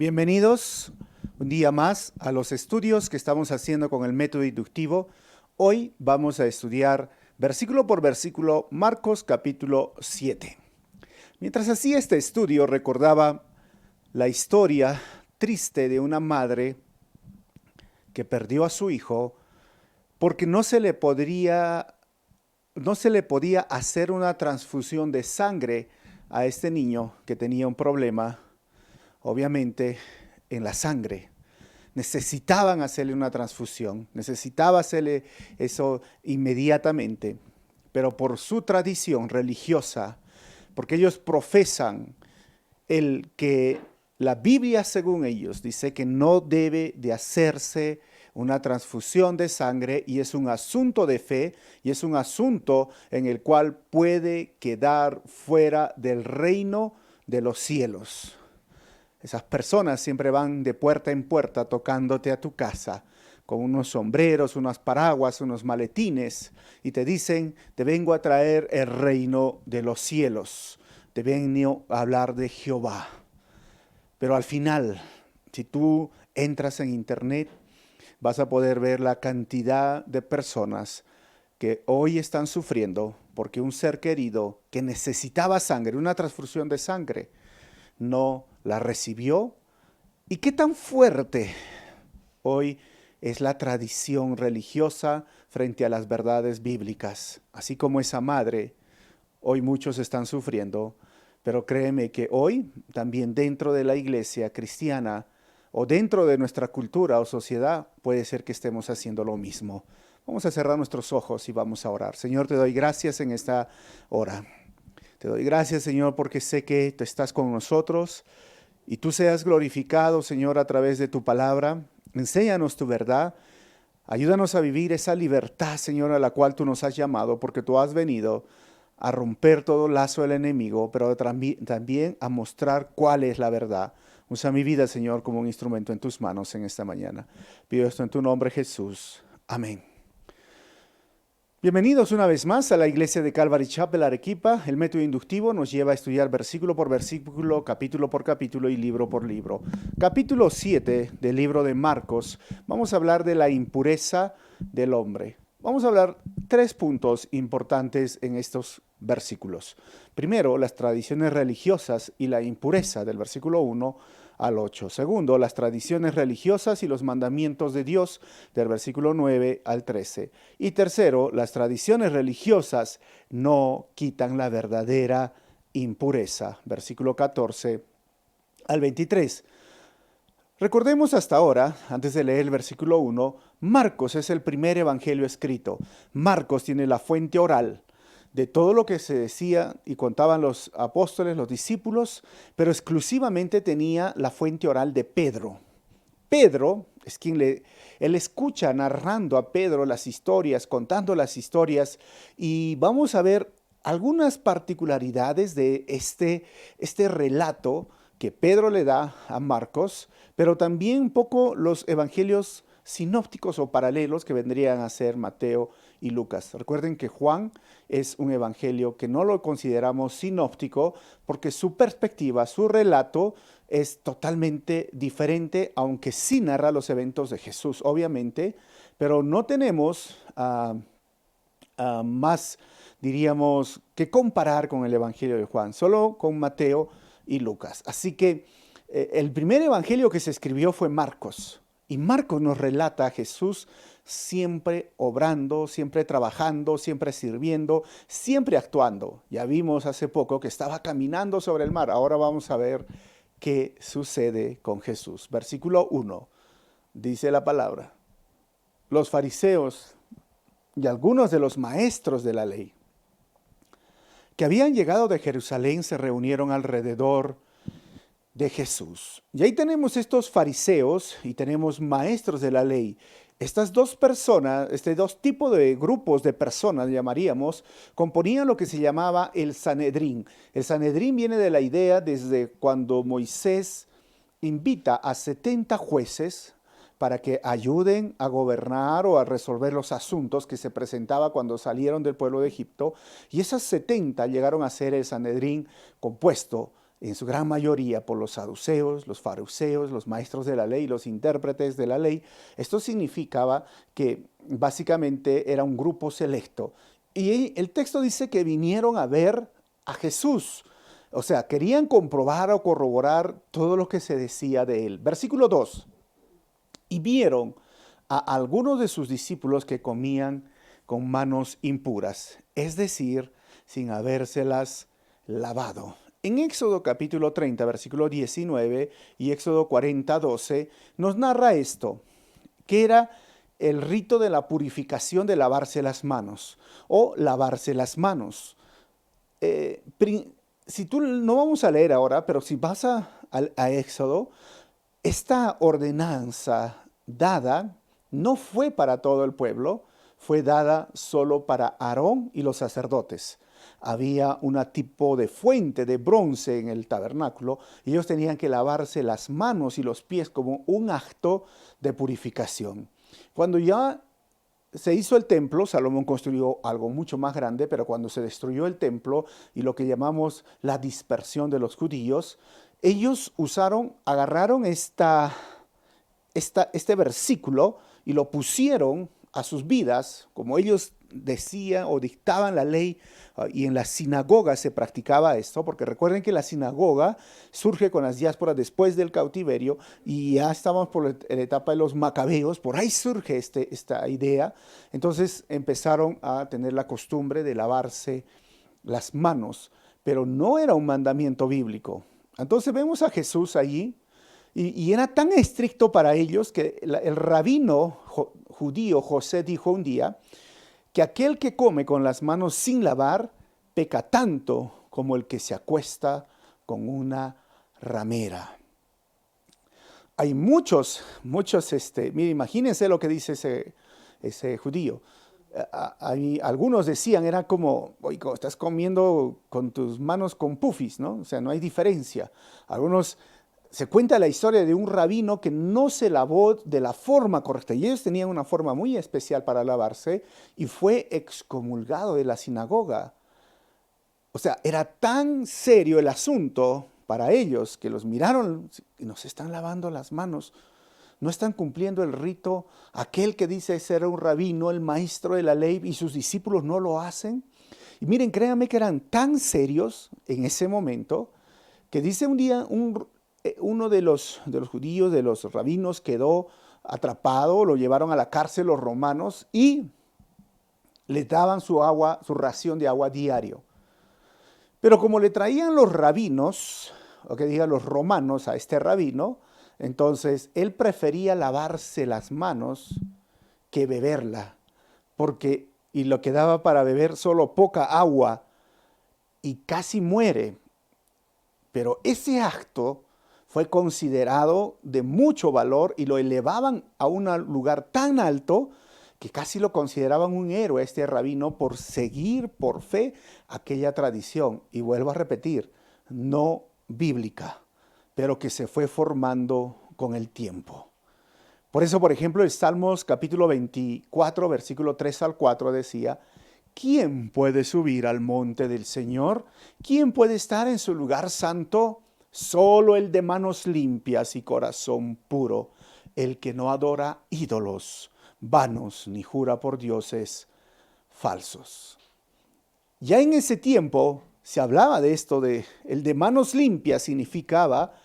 Bienvenidos un día más a los estudios que estamos haciendo con el método inductivo. Hoy vamos a estudiar versículo por versículo Marcos capítulo 7. Mientras hacía este estudio recordaba la historia triste de una madre que perdió a su hijo porque no se le podía hacer una transfusión de sangre a este niño que tenía un problema, obviamente, en la sangre. Necesitaban hacerle una transfusión, necesitaba hacerle eso inmediatamente, pero por su tradición religiosa, porque ellos profesan el que la Biblia, según ellos, dice que no debe de hacerse una transfusión de sangre y es un asunto de fe y es un asunto en el cual puede quedar fuera del reino de los cielos. Esas personas siempre van de puerta en puerta tocándote a tu casa con unos sombreros, unos paraguas, unos maletines y te dicen, te vengo a traer el reino de los cielos, te vengo a hablar de Jehová. Pero al final, si tú entras en internet, vas a poder ver la cantidad de personas que hoy están sufriendo porque un ser querido que necesitaba sangre, una transfusión de sangre, no la recibió. ¿Y qué tan fuerte hoy es la tradición religiosa frente a las verdades bíblicas? Así como esa madre, hoy muchos están sufriendo, pero créeme que hoy también dentro de la iglesia cristiana o dentro de nuestra cultura o sociedad puede ser que estemos haciendo lo mismo. Vamos a cerrar nuestros ojos y vamos a orar. Señor, te doy gracias en esta hora. Te doy gracias, Señor, porque sé que tú estás con nosotros y tú seas glorificado, Señor, a través de tu palabra. Enséñanos tu verdad. Ayúdanos a vivir esa libertad, Señor, a la cual tú nos has llamado, porque tú has venido a romper todo lazo del enemigo, pero también a mostrar cuál es la verdad. Usa mi vida, Señor, como un instrumento en tus manos en esta mañana. Pido esto en tu nombre, Jesús. Amén. Bienvenidos una vez más a la iglesia de Calvary Chapel Arequipa. El método inductivo nos lleva a estudiar versículo por versículo, capítulo por capítulo y libro por libro. Capítulo 7 del libro de Marcos, vamos a hablar de la impureza del hombre. Vamos a hablar 3 puntos importantes en estos versículos. Primero, las tradiciones religiosas y la impureza del versículo 1 al 8. Segundo, las tradiciones religiosas y los mandamientos de Dios del versículo 9 al 13. Y tercero, las tradiciones religiosas no quitan la verdadera impureza. Versículo 14 al 23. Recordemos hasta ahora, antes de leer el versículo 1, Marcos es el primer evangelio escrito. Marcos tiene la fuente oral de todo lo que se decía y contaban los apóstoles, los discípulos, pero exclusivamente tenía la fuente oral de Pedro. Pedro es él escucha narrando a Pedro las historias, contando las historias, y vamos a ver algunas particularidades de este relato que Pedro le da a Marcos, pero también un poco los evangelios sinópticos o paralelos que vendrían a ser Mateo y Lucas. Recuerden que Juan es un evangelio que no lo consideramos sinóptico porque su perspectiva, su relato es totalmente diferente, aunque sí narra los eventos de Jesús, obviamente, pero no tenemos más, diríamos, que comparar con el evangelio de Juan, solo con Mateo y Lucas. Así que el primer evangelio que se escribió fue Marcos. Y Marcos nos relata a Jesús siempre obrando, siempre trabajando, siempre sirviendo, siempre actuando. Ya vimos hace poco que estaba caminando sobre el mar. Ahora vamos a ver qué sucede con Jesús. Versículo 1, dice la palabra. Los fariseos y algunos de los maestros de la ley que habían llegado de Jerusalén se reunieron alrededor de Jesús. Y ahí tenemos estos fariseos y tenemos maestros de la ley. Estas dos personas, dos tipos de grupos de personas, llamaríamos, componían lo que se llamaba el Sanedrín. El Sanedrín viene de la idea desde cuando Moisés invita a 70 jueces para que ayuden a gobernar o a resolver los asuntos que se presentaba cuando salieron del pueblo de Egipto. Y esas 70 llegaron a ser el Sanedrín compuesto en su gran mayoría por los saduceos, los fariseos, los maestros de la ley, los intérpretes de la ley. Esto significaba que básicamente era un grupo selecto. Y el texto dice que vinieron a ver a Jesús. O sea, querían comprobar o corroborar todo lo que se decía de él. Versículo 2. Y vieron a algunos de sus discípulos que comían con manos impuras, es decir, sin habérselas lavado. En Éxodo capítulo 30, versículo 19 y Éxodo 40, 12, nos narra esto, que era el rito de la purificación de lavarse las manos o lavarse las manos. Si tú, no vamos a leer ahora, pero si vas a Éxodo, esta ordenanza dada no fue para todo el pueblo, fue dada solo para Aarón y los sacerdotes. Había un tipo de fuente de bronce en el tabernáculo y ellos tenían que lavarse las manos y los pies como un acto de purificación. Cuando ya se hizo el templo, Salomón construyó algo mucho más grande, pero cuando se destruyó el templo y lo que llamamos la dispersión de los judíos, ellos agarraron este versículo y lo pusieron a sus vidas, como ellos decían o dictaban la ley, y en la sinagoga se practicaba esto, porque recuerden que la sinagoga surge con las diásporas después del cautiverio, y ya estábamos por la etapa de los macabeos, por ahí surge esta idea. Entonces empezaron a tener la costumbre de lavarse las manos, pero no era un mandamiento bíblico. Entonces vemos a Jesús allí, y era tan estricto para ellos que el rabino judío José dijo un día que aquel que come con las manos sin lavar peca tanto como el que se acuesta con una ramera. Hay muchos, mire, imagínense lo que dice ese judío. Algunos decían, era como, oye, estás comiendo con tus manos con pufis, ¿no? O sea, no hay diferencia. Se cuenta la historia de un rabino que no se lavó de la forma correcta. Y ellos tenían una forma muy especial para lavarse y fue excomulgado de la sinagoga. O sea, era tan serio el asunto para ellos que los miraron y nos están lavando las manos. No están cumpliendo el rito. Aquel que dice ser un rabino, el maestro de la ley, y sus discípulos no lo hacen. Y miren, créanme que eran tan serios en ese momento que dice un día uno de los judíos, de los rabinos, quedó atrapado, lo llevaron a la cárcel los romanos y le daban su ración de agua diario. Pero como le traían los rabinos, o que digan los romanos a este rabino, entonces él prefería lavarse las manos que beberla, y lo que daba para beber solo poca agua y casi muere. Pero ese acto fue considerado de mucho valor y lo elevaban a un lugar tan alto que casi lo consideraban un héroe este rabino por seguir por fe aquella tradición. Y vuelvo a repetir, no bíblica, pero que se fue formando con el tiempo. Por eso, por ejemplo, el Salmos capítulo 24, versículo 3 al 4 decía: ¿quién puede subir al monte del Señor? ¿Quién puede estar en su lugar santo? Solo el de manos limpias y corazón puro, el que no adora ídolos vanos ni jura por dioses falsos. Ya en ese tiempo se hablaba de esto, el de manos limpias significaba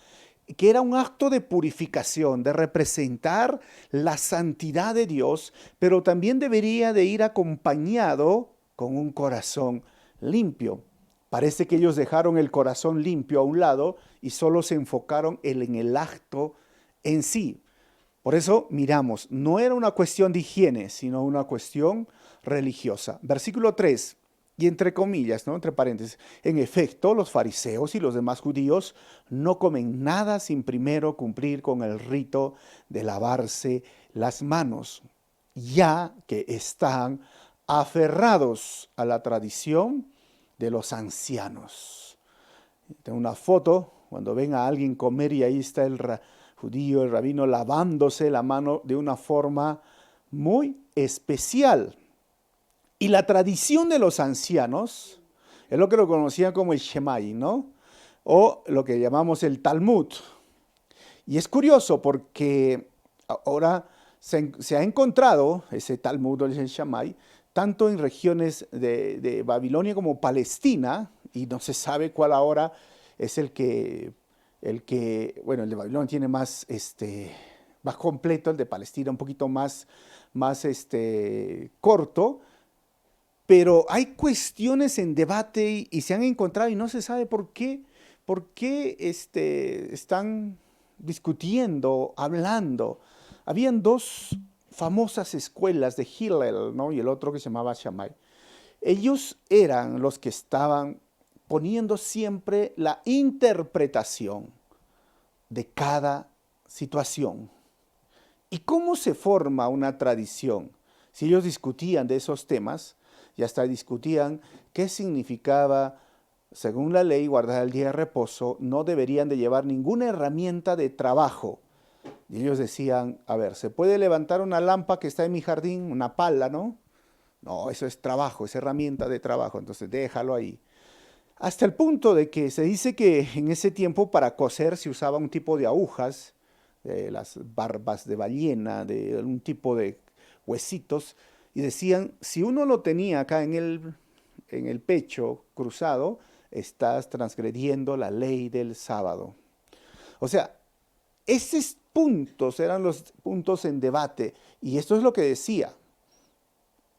que era un acto de purificación, de representar la santidad de Dios, pero también debería de ir acompañado con un corazón limpio. Parece que ellos dejaron el corazón limpio a un lado y solo se enfocaron en el acto en sí. Por eso miramos, no era una cuestión de higiene, sino una cuestión religiosa. Versículo 3, y entre comillas, ¿no? Entre paréntesis: en efecto, los fariseos y los demás judíos no comen nada sin primero cumplir con el rito de lavarse las manos, ya que están aferrados a la tradición de los ancianos. Tengo una foto, cuando ven a alguien comer y ahí está el judío, el rabino, lavándose la mano de una forma muy especial. Y la tradición de los ancianos es lo que lo conocían como el Shemai, ¿no? o lo que llamamos el Talmud. Y es curioso porque ahora se ha encontrado ese Talmud, el Shammai, tanto en regiones de Babilonia como Palestina, y no se sabe cuál ahora es bueno, el de Babilonia tiene más completo, el de Palestina un poquito más corto, pero hay cuestiones en debate y se han encontrado y no se sabe por qué están discutiendo, hablando. Habían dos famosas escuelas de Hillel, ¿no? Y el otro que se llamaba Shammai. Ellos eran los que estaban poniendo siempre la interpretación de cada situación. ¿Y cómo se forma una tradición? Si ellos discutían de esos temas, y hasta discutían qué significaba, según la ley, guardar el día de reposo, no deberían de llevar ninguna herramienta de trabajo. Y ellos decían, a ver, ¿se puede levantar una lampa que está en mi jardín, una pala, no? No, eso es trabajo, es herramienta de trabajo, entonces déjalo ahí. Hasta el punto de que se dice que en ese tiempo para coser se usaba un tipo de agujas, las barbas de ballena, de un tipo de huesitos, y decían, si uno lo tenía acá en el pecho cruzado, estás transgrediendo la ley del sábado. O sea, esos puntos eran los puntos en debate, y esto es lo que decía.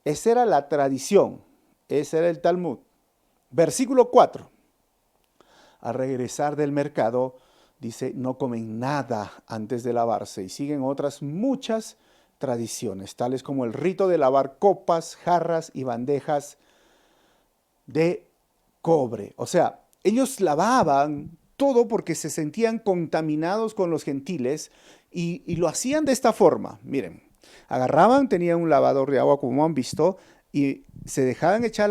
Esa era la tradición, ese era el Talmud. Versículo 4. Al regresar del mercado, dice, no comen nada antes de lavarse y siguen otras muchas tradiciones, tales como el rito de lavar copas, jarras y bandejas de cobre. O sea, ellos lavaban todo porque se sentían contaminados con los gentiles y lo hacían de esta forma. Miren, agarraban, tenían un lavador de agua como han visto y se dejaban echar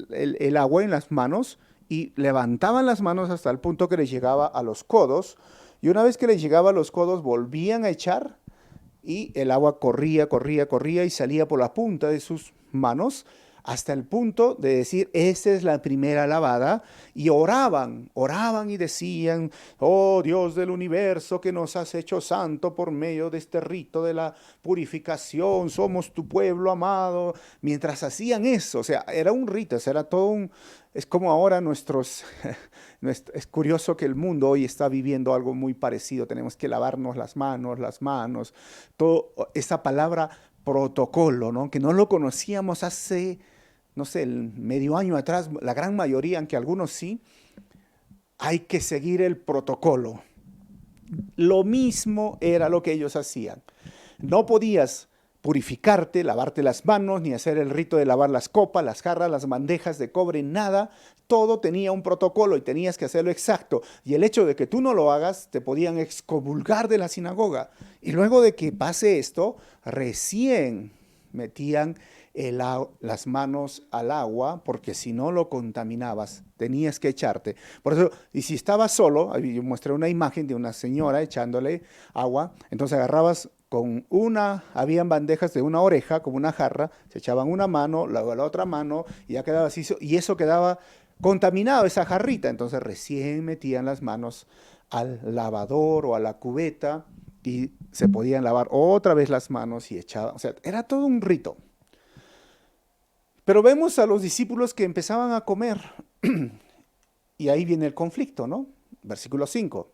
el agua en las manos y levantaban las manos hasta el punto que les llegaba a los codos y una vez que les llegaba a los codos volvían a echar y el agua corría, corría, corría y salía por la punta de sus manos hasta el punto de decir, esta es la primera lavada, y oraban y decían, oh Dios del universo que nos has hecho santo por medio de este rito de la purificación, somos tu pueblo amado. Mientras hacían eso, o sea, era un rito, era todo es como ahora es curioso que el mundo hoy está viviendo algo muy parecido, tenemos que lavarnos las manos, todo esa palabra protocolo, ¿no? Que no lo conocíamos hace, no sé, medio año atrás, la gran mayoría, aunque algunos sí, hay que seguir el protocolo. Lo mismo era lo que ellos hacían. No podías purificarte, lavarte las manos, ni hacer el rito de lavar las copas, las jarras, las bandejas de cobre, nada. Todo tenía un protocolo y tenías que hacerlo exacto. Y el hecho de que tú no lo hagas, te podían excomulgar de la sinagoga. Y luego de que pase esto, recién metían las manos al agua, porque si no lo contaminabas, tenías que echarte. Por eso, y si estabas solo, yo mostré una imagen de una señora echándole agua, entonces agarrabas habían bandejas de una oreja, como una jarra, se echaban una mano, luego la otra mano, y ya quedaba así, y eso quedaba contaminado, esa jarrita, entonces recién metían las manos al lavador o a la cubeta, y se podían lavar otra vez las manos y echaban, o sea, era todo un rito. Pero vemos a los discípulos que empezaban a comer, y ahí viene el conflicto, ¿no? Versículo 5.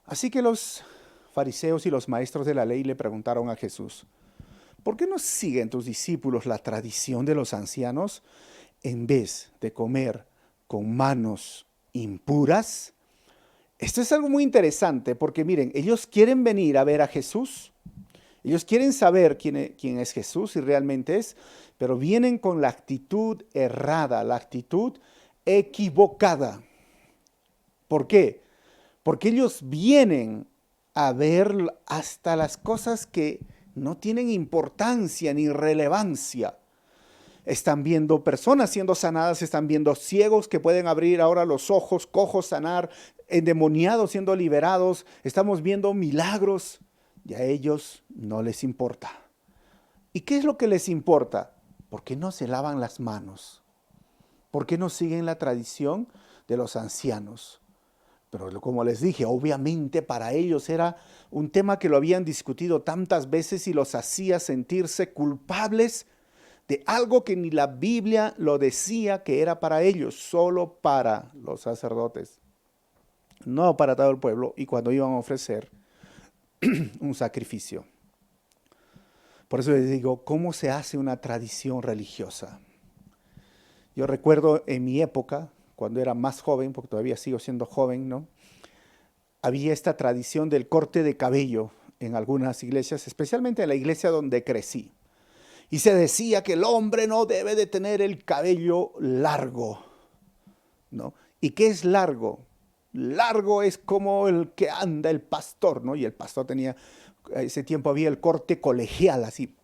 Así que los fariseos y los maestros de la ley le preguntaron a Jesús, ¿por qué no siguen tus discípulos la tradición de los ancianos en vez de comer con manos impuras? Esto es algo muy interesante porque miren, ellos quieren venir a ver a Jesús, ellos quieren saber quién es Jesús y realmente es, pero vienen con la actitud errada, la actitud equivocada. ¿Por qué? Porque ellos vienen a ver hasta las cosas que no tienen importancia ni relevancia. Están viendo personas siendo sanadas, están viendo ciegos que pueden abrir ahora los ojos, cojos sanar, endemoniados siendo liberados, estamos viendo milagros y a ellos no les importa. ¿Y qué es lo que les importa? ¿Por qué no se lavan las manos? ¿Por qué no siguen la tradición de los ancianos. Pero como les dije, obviamente para ellos era un tema que lo habían discutido tantas veces y los hacía sentirse culpables de algo que ni la Biblia lo decía que era para ellos, solo para los sacerdotes, no para todo el pueblo, y cuando iban a ofrecer un sacrificio. Por eso les digo, ¿cómo se hace una tradición religiosa? Yo recuerdo en mi época, cuando era más joven, porque todavía sigo siendo joven, ¿no? Había esta tradición del corte de cabello en algunas iglesias, especialmente en la iglesia donde crecí. Y se decía que el hombre no debe de tener el cabello largo, ¿no? ¿Y qué es largo? Largo es como el que anda el pastor, ¿no? Y el pastor tenía, ese tiempo había el corte colegial, así,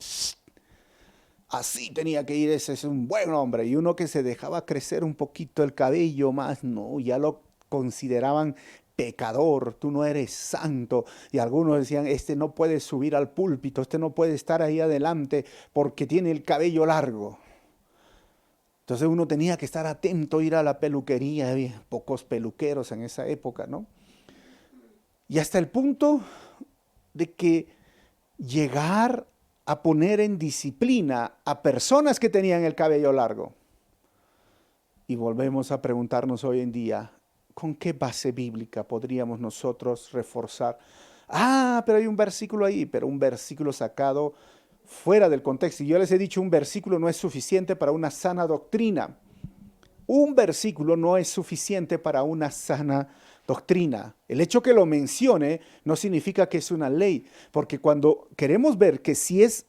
así tenía que ir, ese es un buen hombre. Y uno que se dejaba crecer un poquito el cabello más, no, ya lo consideraban pecador, tú no eres santo. Y algunos decían, este no puede subir al púlpito, este no puede estar ahí adelante porque tiene el cabello largo. Entonces uno tenía que estar atento, ir a la peluquería, había pocos peluqueros en esa época, ¿no? Y hasta el punto de que llegar a poner en disciplina a personas que tenían el cabello largo. Y volvemos a preguntarnos hoy en día, ¿con qué base bíblica podríamos nosotros reforzar? Ah, pero hay un versículo ahí, pero un versículo sacado fuera del contexto. Y yo les he dicho, un versículo no es suficiente para una sana doctrina. Un versículo no es suficiente para una sana doctrina. El hecho que lo mencione no significa que es una ley, porque cuando queremos ver que si es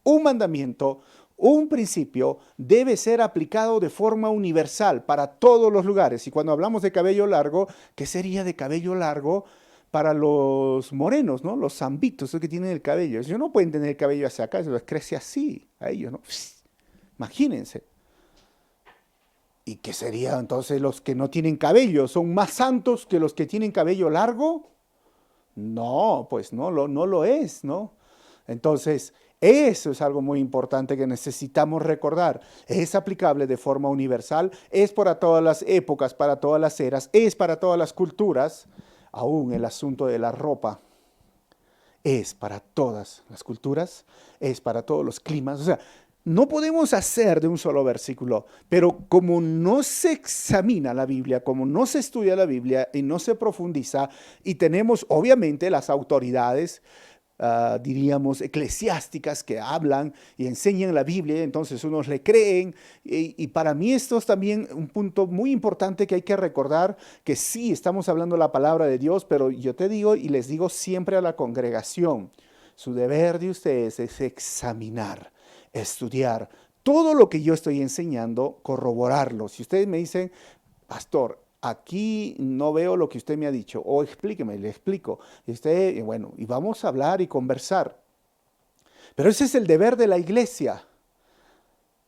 un mandamiento, un principio, debe ser aplicado de forma universal para todos los lugares. Y cuando hablamos de cabello largo, ¿qué sería de cabello largo para los morenos, ¿no? Los zambitos, los que tienen el cabello? Ellos no pueden tener el cabello hacia acá, se les crece así a ellos, ¿no? Imagínense. ¿Y qué sería entonces los que no tienen cabello? ¿Son más santos que los que tienen cabello largo? No, pues no lo es, ¿no? Entonces, eso es algo muy importante que necesitamos recordar. Es aplicable de forma universal, es para todas las épocas, para todas las eras, es para todas las culturas. Aún el asunto de la ropa es para todas las culturas, es para todos los climas. O sea, no podemos hacer de un solo versículo, pero como no se examina la Biblia, como no se estudia la Biblia y no se profundiza, y tenemos obviamente las autoridades, diríamos, eclesiásticas que hablan y enseñan la Biblia, entonces unos le creen, y para mí esto es también un punto muy importante que hay que recordar, que sí, estamos hablando la palabra de Dios, pero yo te digo y les digo siempre a la congregación, su deber de ustedes es examinar, estudiar todo lo que yo estoy enseñando, corroborarlo. Si ustedes me dicen, pastor, aquí no veo lo que usted me ha dicho, o explíqueme, le explico. Y usted, bueno, y vamos a hablar y conversar. Pero ese es el deber de la iglesia.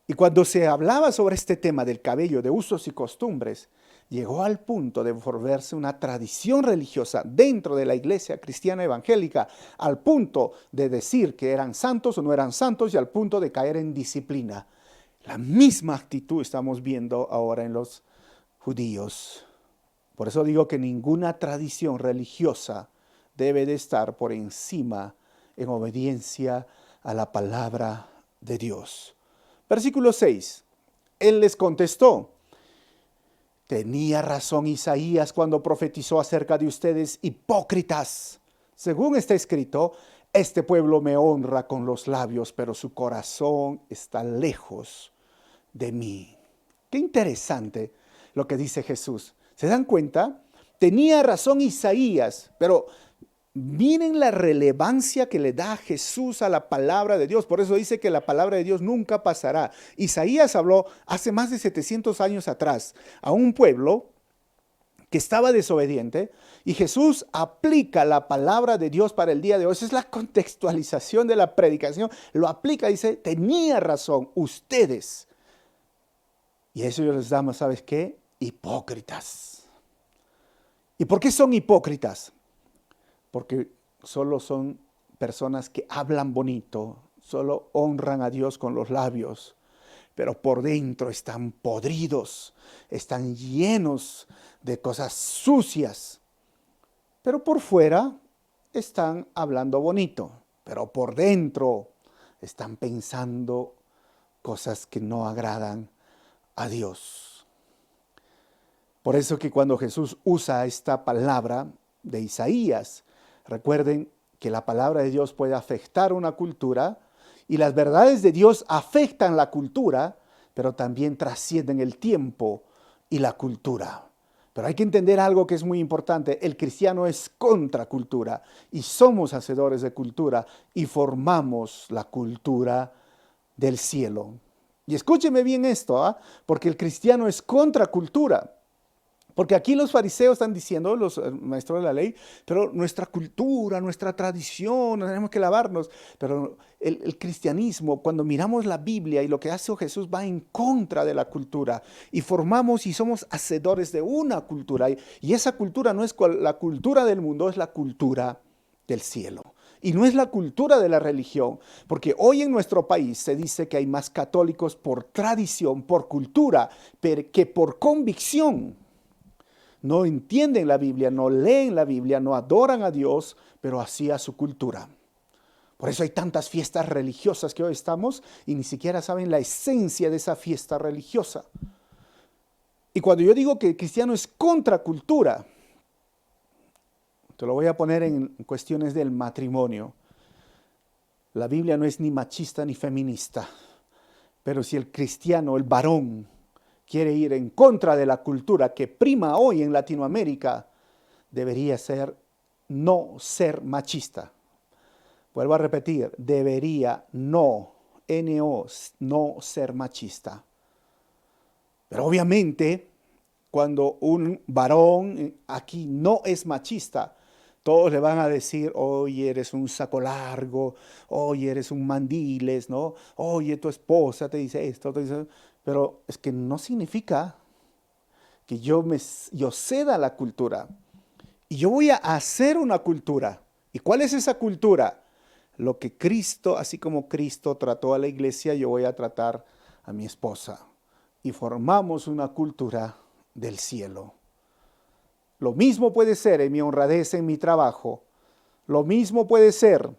Y cuando se hablaba sobre este tema del cabello, de usos y costumbres, llegó al punto de volverse una tradición religiosa dentro de la iglesia cristiana evangélica, al punto de decir que eran santos o no eran santos y al punto de caer en disciplina. La misma actitud estamos viendo ahora en los judíos. Por eso digo que ninguna tradición religiosa debe de estar por encima en obediencia a la palabra de Dios. Versículo 6. Él les contestó, tenía razón Isaías cuando profetizó acerca de ustedes, hipócritas. Según está escrito, este pueblo me honra con los labios, pero su corazón está lejos de mí. Qué interesante lo que dice Jesús. ¿Se dan cuenta? Tenía razón Isaías, pero miren la relevancia que le da Jesús a la palabra de Dios. Por eso dice que la palabra de Dios nunca pasará. Isaías habló hace más de 700 años atrás a un pueblo que estaba desobediente y Jesús aplica la palabra de Dios para el día de hoy. Esa es la contextualización de la predicación. Lo aplica, dice, tenía razón ustedes. Y eso yo les llamo, ¿sabes qué? Hipócritas. ¿Y por qué son hipócritas? Porque solo son personas que hablan bonito, solo honran a Dios con los labios, pero por dentro están podridos, están llenos de cosas sucias, pero por fuera están hablando bonito, pero por dentro están pensando cosas que no agradan a Dios. Por eso que cuando Jesús usa esta palabra de Isaías, recuerden que la palabra de Dios puede afectar una cultura y las verdades de Dios afectan la cultura, pero también trascienden el tiempo y la cultura. Pero hay que entender algo que es muy importante. El cristiano es contra cultura y somos hacedores de cultura y formamos la cultura del cielo. Y escúcheme bien esto, porque el cristiano es contra cultura. Porque aquí los fariseos están diciendo, los maestros de la ley, pero nuestra cultura, nuestra tradición, tenemos que lavarnos. Pero el cristianismo, cuando miramos la Biblia y lo que hace Jesús, va en contra de la cultura. Y formamos y somos hacedores de una cultura. Y esa cultura no es la cultura del mundo, es la cultura del cielo. Y no es la cultura de la religión, porque hoy en nuestro país se dice que hay más católicos por tradición, por cultura, que por convicción. No entienden la Biblia, no leen la Biblia, no adoran a Dios, pero así a su cultura. Por eso hay tantas fiestas religiosas que hoy estamos y ni siquiera saben la esencia de esa fiesta religiosa. Y cuando yo digo que el cristiano es contracultura, te lo voy a poner en cuestiones del matrimonio. La Biblia no es ni machista ni feminista, pero si el cristiano, el varón, quiere ir en contra de la cultura que prima hoy en Latinoamérica, debería ser no ser machista. Vuelvo a repetir, debería no ser machista. Pero obviamente, cuando un varón aquí no es machista, todos le van a decir, oye, eres un saco largo, oye, eres un mandiles, ¿no? Oye, tu esposa te dice esto, te dice... Pero es que no significa que yo ceda a la cultura. Y yo voy a hacer una cultura. ¿Y cuál es esa cultura? Lo que Cristo, así como Cristo trató a la iglesia, yo voy a tratar a mi esposa. Y formamos una cultura del cielo. Lo mismo puede ser en mi honradez, en mi trabajo. Lo mismo puede ser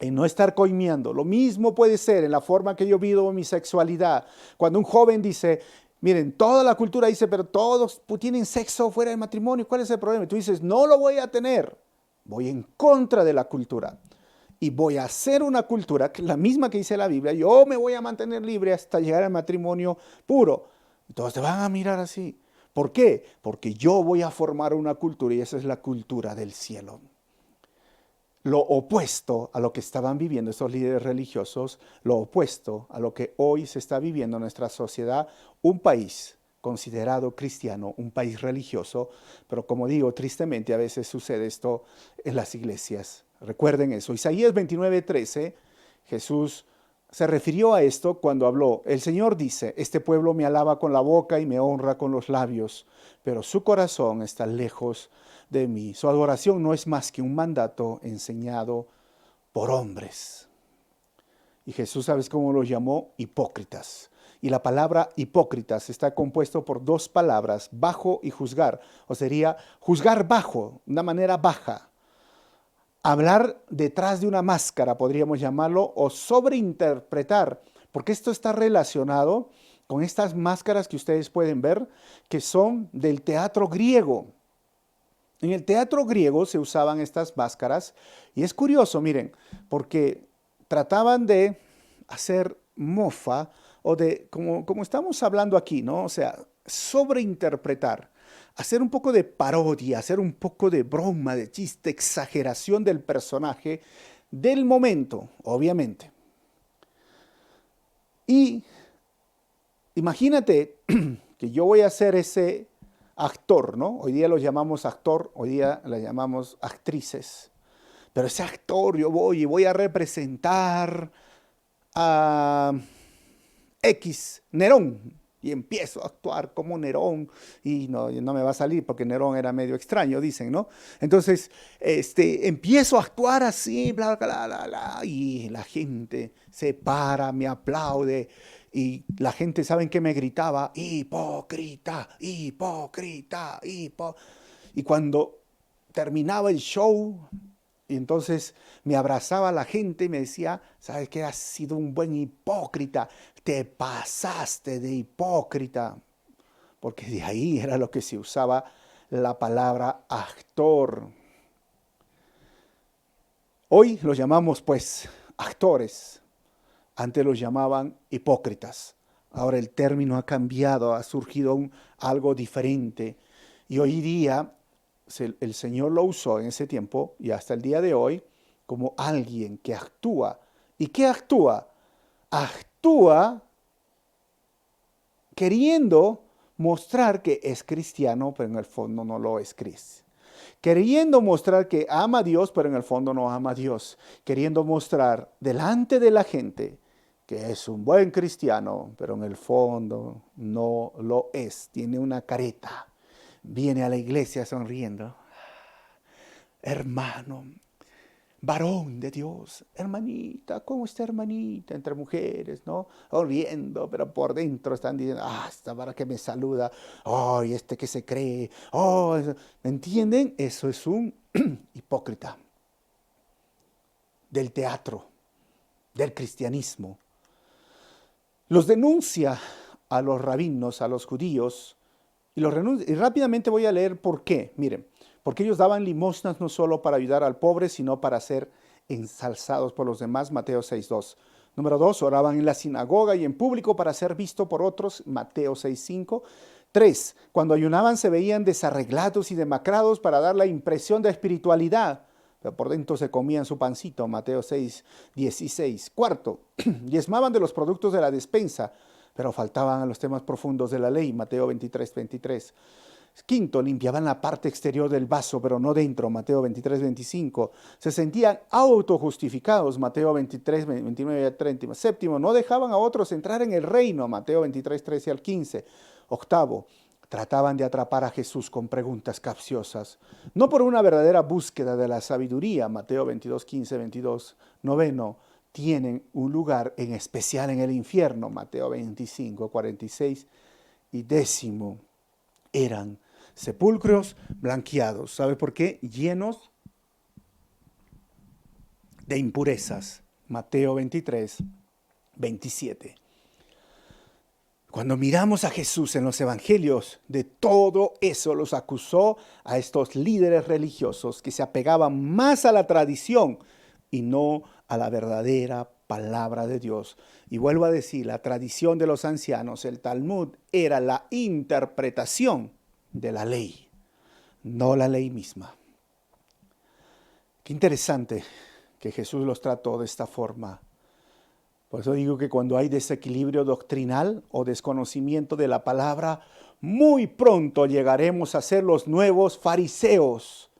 en no estar coimeando. Lo mismo puede ser en la forma que yo vivo mi sexualidad. Cuando un joven dice, miren, toda la cultura dice, pero todos tienen sexo fuera del matrimonio, ¿cuál es el problema? Y tú dices, no lo voy a tener. Voy en contra de la cultura. Y voy a hacer una cultura, que es la misma que dice la Biblia, yo me voy a mantener libre hasta llegar al matrimonio puro. Y todos te van a mirar así. ¿Por qué? Porque yo voy a formar una cultura y esa es la cultura del cielo. Lo opuesto a lo que estaban viviendo estos líderes religiosos, lo opuesto a lo que hoy se está viviendo en nuestra sociedad, un país considerado cristiano, un país religioso, pero como digo, tristemente a veces sucede esto en las iglesias. Recuerden eso. Isaías 29:13, Jesús se refirió a esto cuando habló. El Señor dice, este pueblo me alaba con la boca y me honra con los labios, pero su corazón está lejos de mí. Su adoración no es más que un mandato enseñado por hombres. Y Jesús, ¿sabes cómo los llamó? Hipócritas. Y la palabra hipócritas está compuesto por dos palabras, bajo y juzgar. O sería juzgar bajo, de una manera baja. Hablar detrás de una máscara, podríamos llamarlo, o sobreinterpretar, porque esto está relacionado con estas máscaras que ustedes pueden ver, que son del teatro griego. En el teatro griego se usaban estas máscaras y es curioso, miren, porque trataban de hacer mofa o de, como estamos hablando aquí, ¿no? O sea, sobreinterpretar, hacer un poco de parodia, hacer un poco de broma, de chiste, exageración del personaje del momento, obviamente. Y imagínate que yo voy a hacer ese actor, ¿no? Hoy día lo llamamos actor, hoy día la llamamos actrices. Pero ese actor yo voy a representar a X, Nerón. Y empiezo a actuar como Nerón. Y no me va a salir porque Nerón era medio extraño, dicen, ¿no? Entonces, empiezo a actuar así, bla, bla, bla, bla, bla. Y la gente se para, me aplaude. y la gente, ¿saben qué me gritaba? Hipócrita, hipócrita, y cuando terminaba el show, y entonces me abrazaba la gente y me decía, ¿sabes qué? Has sido un buen hipócrita, te pasaste de hipócrita, porque de ahí era lo que se usaba la palabra actor. Hoy los llamamos pues actores, antes los llamaban hipócritas. Ahora el término ha cambiado, ha surgido algo diferente. Y hoy día el Señor lo usó en ese tiempo y hasta el día de hoy como alguien que actúa. ¿Y qué actúa? Actúa queriendo mostrar que es cristiano, pero en el fondo no lo es cristiano. Queriendo mostrar que ama a Dios, pero en el fondo no ama a Dios. Queriendo mostrar delante de la gente que es un buen cristiano, pero en el fondo no lo es. Tiene una careta. Viene a la iglesia sonriendo. Hermano, varón de Dios, hermanita, ¿cómo está hermanita? Entre mujeres, ¿no? Riendo, pero por dentro están diciendo, esta vara que me saluda, este que se cree, ¿me entienden? Eso es un hipócrita del teatro, del cristianismo. Los denuncia a los rabinos, a los judíos, y rápidamente voy a leer por qué. Miren, porque ellos daban limosnas no solo para ayudar al pobre, sino para ser ensalzados por los demás, Mateo 6.2. Número 2, oraban en la sinagoga y en público para ser visto por otros, Mateo 6.5. 3, cuando ayunaban se veían desarreglados y demacrados para dar la impresión de espiritualidad, pero por dentro se comían su pancito, Mateo 6.16. 4, diezmaban de los productos de la despensa, pero faltaban a los temas profundos de la ley, Mateo 23.23. 5, limpiaban la parte exterior del vaso, pero no dentro, Mateo 23.25. Se sentían autojustificados, Mateo 23, 29 y 30. 7, no dejaban a otros entrar en el reino, Mateo 23, 13 al 15. 8, trataban de atrapar a Jesús con preguntas capciosas, no por una verdadera búsqueda de la sabiduría, Mateo 22, 15, 22. 9, tienen un lugar en especial en el infierno, Mateo 25, 46. Y 10, eran sepulcros blanqueados. ¿Sabe por qué? Llenos de impurezas. Mateo 23, 27. Cuando miramos a Jesús en los evangelios, de todo eso los acusó a estos líderes religiosos que se apegaban más a la tradición y no a la verdadera palabra de Dios. Y vuelvo a decir, la tradición de los ancianos, el Talmud, era la interpretación de la ley, no la ley misma. Qué interesante que Jesús los trató de esta forma. Por eso digo que cuando hay desequilibrio doctrinal o desconocimiento de la palabra, muy pronto llegaremos a ser los nuevos fariseos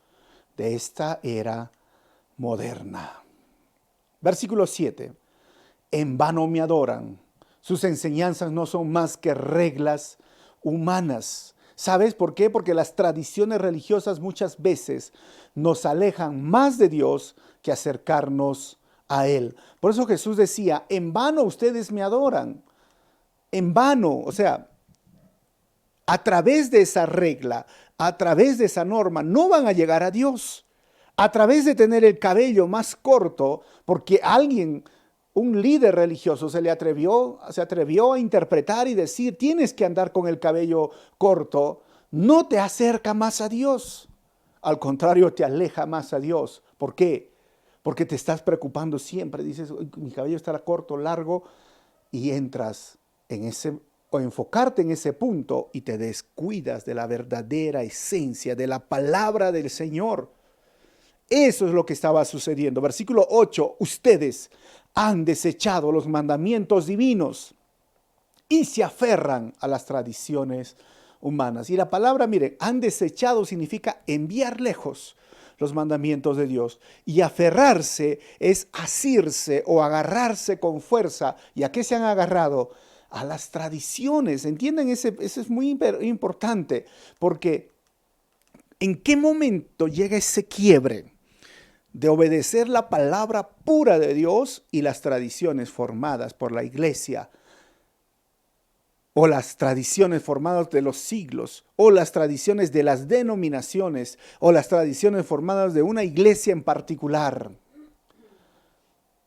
de esta era moderna. Versículo 7. En vano me adoran. Sus enseñanzas no son más que reglas humanas. ¿Sabes por qué? Porque las tradiciones religiosas muchas veces nos alejan más de Dios que acercarnos a Él. Por eso Jesús decía, en vano ustedes me adoran. En vano, o sea, a través de esa regla, a través de esa norma, no van a llegar a Dios. A través de tener el cabello más corto, porque alguien, un líder religioso, se atrevió a interpretar y decir, tienes que andar con el cabello corto, no te acerca más a Dios. Al contrario, te aleja más a Dios. ¿Por qué? Porque te estás preocupando siempre. Dices, mi cabello estará corto, largo, y entras en ese, o enfocarte en ese punto y te descuidas de la verdadera esencia, de la palabra del Señor. Eso es lo que estaba sucediendo. Versículo 8, ustedes han desechado los mandamientos divinos y se aferran a las tradiciones humanas. Y la palabra, miren, han desechado significa enviar lejos los mandamientos de Dios. Y aferrarse es asirse o agarrarse con fuerza. ¿Y a qué se han agarrado? A las tradiciones. ¿Entienden? Eso es muy importante, porque ¿en qué momento llega ese quiebre de obedecer la palabra pura de Dios y las tradiciones formadas por la iglesia? o las tradiciones formadas de los siglos, o las tradiciones de las denominaciones, o las tradiciones formadas de una iglesia en particular.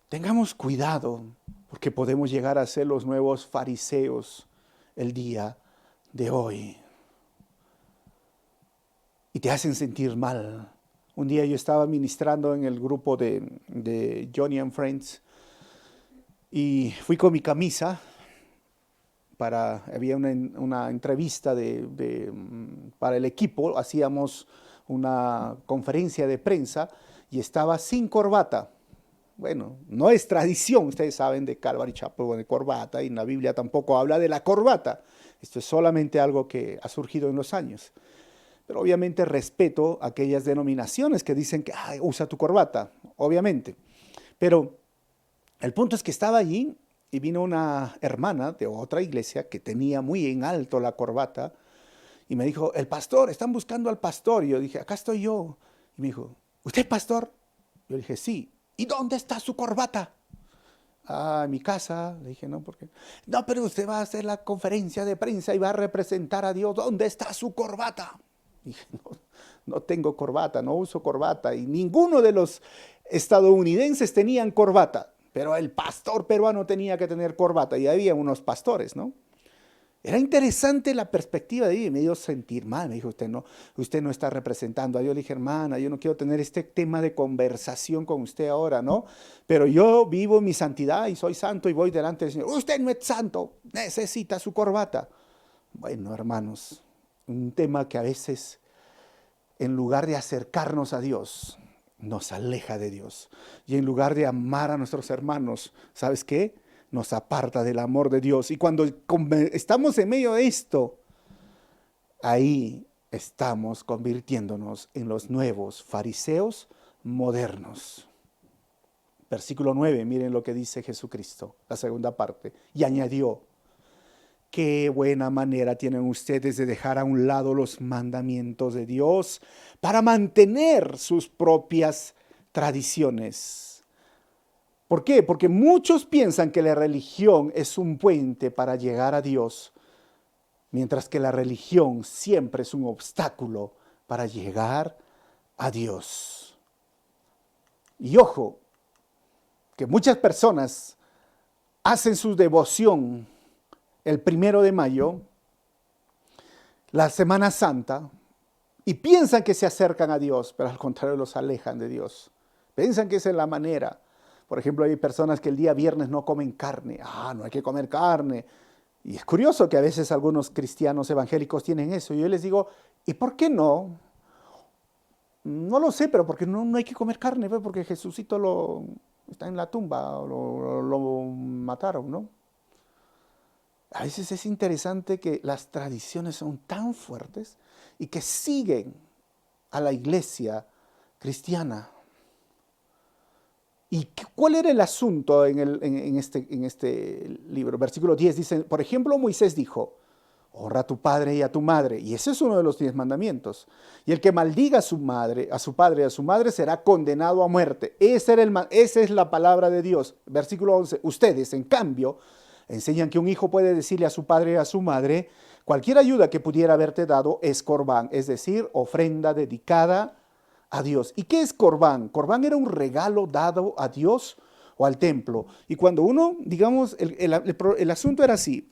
Tengamos cuidado, porque podemos llegar a ser los nuevos fariseos el día de hoy. Y te hacen sentir mal. Un día yo estaba ministrando en el grupo de Johnny and Friends y fui con mi camisa había una entrevista para el equipo, hacíamos una conferencia de prensa y estaba sin corbata. Bueno, no es tradición, ustedes saben de Calvary Chapel de corbata, y en la Biblia tampoco habla de la corbata. Esto es solamente algo que ha surgido en los años. Pero obviamente respeto aquellas denominaciones que dicen que usa tu corbata, obviamente. Pero el punto es que estaba allí y vino una hermana de otra iglesia que tenía muy en alto la corbata y me dijo, el pastor, están buscando al pastor. Y yo dije, acá estoy yo. Y me dijo, ¿usted es pastor? Yo dije, sí. ¿Y dónde está su corbata? En mi casa. Le dije, no, ¿por qué? No, pero usted va a hacer la conferencia de prensa y va a representar a Dios. ¿Dónde está su corbata? Dije, no tengo corbata, no uso corbata. Y ninguno de los estadounidenses tenían corbata. Pero el pastor peruano tenía que tener corbata y había unos pastores, ¿no? Era interesante la perspectiva de ella y me dio sentir mal. Me dijo, usted no está representando a Dios. Le dije, hermana, yo no quiero tener este tema de conversación con usted ahora, ¿no? Pero yo vivo mi santidad y soy santo y voy delante del Señor. Usted no es santo, necesita su corbata. Bueno, hermanos, un tema que a veces, en lugar de acercarnos a Dios, nos aleja de Dios. Y en lugar de amar a nuestros hermanos, ¿sabes qué? Nos aparta del amor de Dios. Y cuando estamos en medio de esto, ahí estamos convirtiéndonos en los nuevos fariseos modernos. Versículo 9, miren lo que dice Jesucristo, la segunda parte. Y añadió, qué buena manera tienen ustedes de dejar a un lado los mandamientos de Dios para mantener sus propias tradiciones. ¿Por qué? Porque muchos piensan que la religión es un puente para llegar a Dios, mientras que la religión siempre es un obstáculo para llegar a Dios. Y ojo, que muchas personas hacen su devoción el 1 de mayo, la Semana Santa, y piensan que se acercan a Dios, pero al contrario los alejan de Dios. Piensan que esa es la manera. Por ejemplo, hay personas que el día viernes no comen carne. No hay que comer carne. Y es curioso que a veces algunos cristianos evangélicos tienen eso. Y yo les digo, ¿y por qué no? No lo sé, pero porque no hay que comer carne, ¿ve? Porque Jesucito está en la tumba, lo mataron, ¿no? A veces es interesante que las tradiciones son tan fuertes y que siguen a la iglesia cristiana. ¿Y cuál era el asunto en este libro? Versículo 10 dice, por ejemplo, Moisés dijo, honra a tu padre y a tu madre. Y ese es uno de los 10 mandamientos. Y el que maldiga a su padre y a su madre será condenado a muerte. Esa es la palabra de Dios. Versículo 11, ustedes, en cambio, enseñan que un hijo puede decirle a su padre y a su madre, cualquier ayuda que pudiera haberte dado es corbán, es decir, ofrenda dedicada a Dios. ¿Y qué es corbán? Corbán era un regalo dado a Dios o al templo. Y cuando uno, digamos, el asunto era así,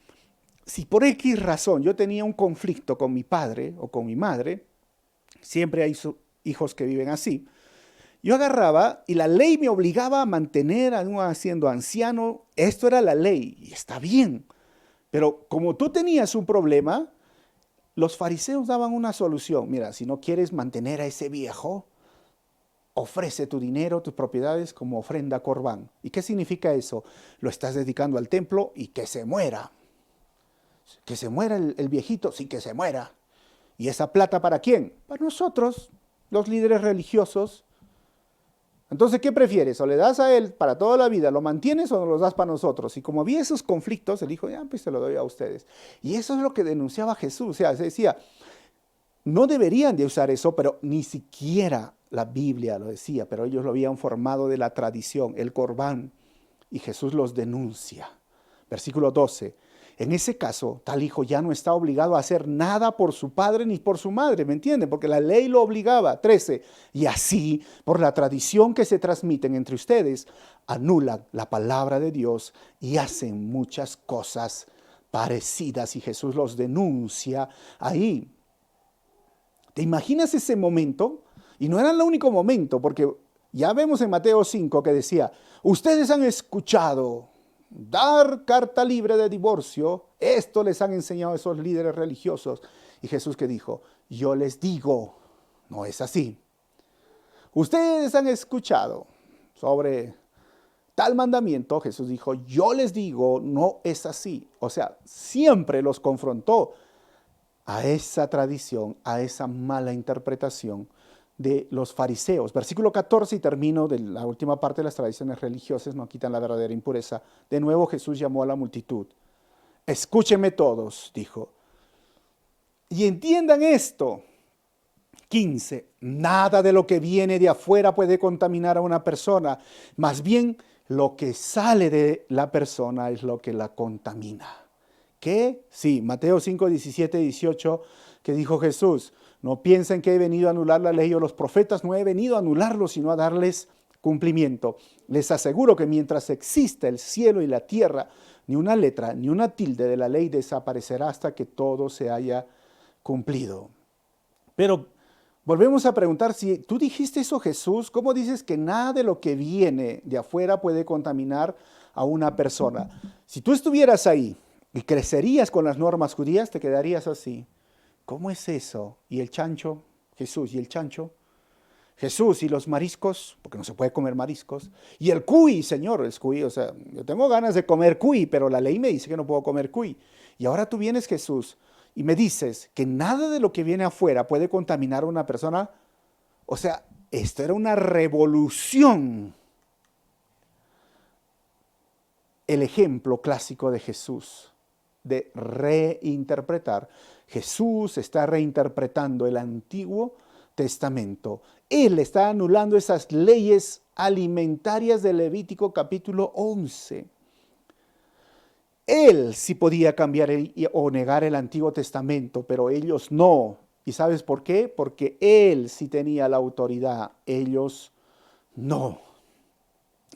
si por X razón yo tenía un conflicto con mi padre o con mi madre, siempre hay hijos que viven así, yo agarraba y la ley me obligaba a mantener a uno siendo anciano. Esto era la ley y está bien. Pero como tú tenías un problema, los fariseos daban una solución. Mira, si no quieres mantener a ese viejo, ofrece tu dinero, tus propiedades como ofrenda corbán. ¿Y qué significa eso? Lo estás dedicando al templo y que se muera. Que se muera el viejito, sí, que se muera. ¿Y esa plata para quién? Para nosotros, los líderes religiosos. Entonces, ¿qué prefieres? ¿O le das a él para toda la vida, lo mantienes o no lo das para nosotros? Y como había esos conflictos, él dijo, ya, pues se lo doy a ustedes. Y eso es lo que denunciaba Jesús. O sea, se decía, no deberían de usar eso, pero ni siquiera la Biblia lo decía, pero ellos lo habían formado de la tradición, el corbán. Y Jesús los denuncia. Versículo 12. En ese caso, tal hijo ya no está obligado a hacer nada por su padre ni por su madre, ¿me entienden? Porque la ley lo obligaba. 13. Y así, por la tradición que se transmiten entre ustedes, anulan la palabra de Dios y hacen muchas cosas parecidas. Y Jesús los denuncia ahí. ¿Te imaginas ese momento? Y no era el único momento, porque ya vemos en Mateo 5 que decía, ustedes han escuchado dar carta libre de divorcio, esto les han enseñado esos líderes religiosos. Y Jesús que dijo, yo les digo, no es así. Ustedes han escuchado sobre tal mandamiento, Jesús dijo, yo les digo, no es así. O sea, siempre los confrontó a esa tradición, a esa mala interpretación de los fariseos. Versículo 14, y termino de la última parte de las tradiciones religiosas, no quitan la verdadera impureza. De nuevo Jesús llamó a la multitud. Escúchenme todos, dijo, y entiendan esto. 15. Nada de lo que viene de afuera puede contaminar a una persona, más bien lo que sale de la persona es lo que la contamina. ¿Qué? Sí, Mateo 5, 17, 18, que dijo Jesús, no piensen que he venido a anular la ley o los profetas, no he venido a anularlos, sino a darles cumplimiento. Les aseguro que mientras exista el cielo y la tierra, ni una letra, ni una tilde de la ley desaparecerá hasta que todo se haya cumplido. Pero volvemos a preguntar, si tú dijiste eso, Jesús, ¿cómo dices que nada de lo que viene de afuera puede contaminar a una persona? Si tú estuvieras ahí y crecerías con las normas judías, te quedarías así. ¿Cómo es eso? ¿Y el chancho? Jesús, ¿y el chancho? Jesús, ¿y los mariscos? Porque no se puede comer mariscos. Y el cuy, Señor, el cuy, o sea, yo tengo ganas de comer cuy, pero la ley me dice que no puedo comer cuy. Y ahora tú vienes, Jesús, y me dices que nada de lo que viene afuera puede contaminar a una persona. O sea, esto era una revolución. El ejemplo clásico de Jesús, de reinterpretar. Jesús está reinterpretando el Antiguo Testamento. Él está anulando esas leyes alimentarias de Levítico capítulo 11. Él sí podía cambiar o negar el Antiguo Testamento, pero ellos no. ¿Y sabes por qué? Porque él sí tenía la autoridad, ellos no.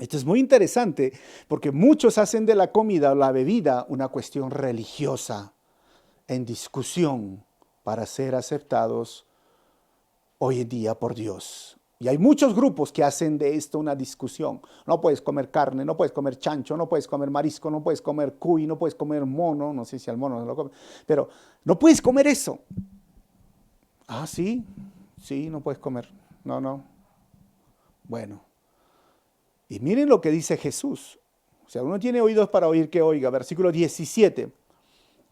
Esto es muy interesante porque muchos hacen de la comida o la bebida una cuestión religiosa en discusión para ser aceptados hoy en día por Dios. Y hay muchos grupos que hacen de esto una discusión. No puedes comer carne, no puedes comer chancho, no puedes comer marisco, no puedes comer cuy, no puedes comer mono. No sé si al mono no lo come, pero no puedes comer eso. Ah, sí, sí, no puedes comer. No, no. Bueno. Y miren lo que dice Jesús. O sea, uno tiene oídos para oír que oiga. Versículo 17.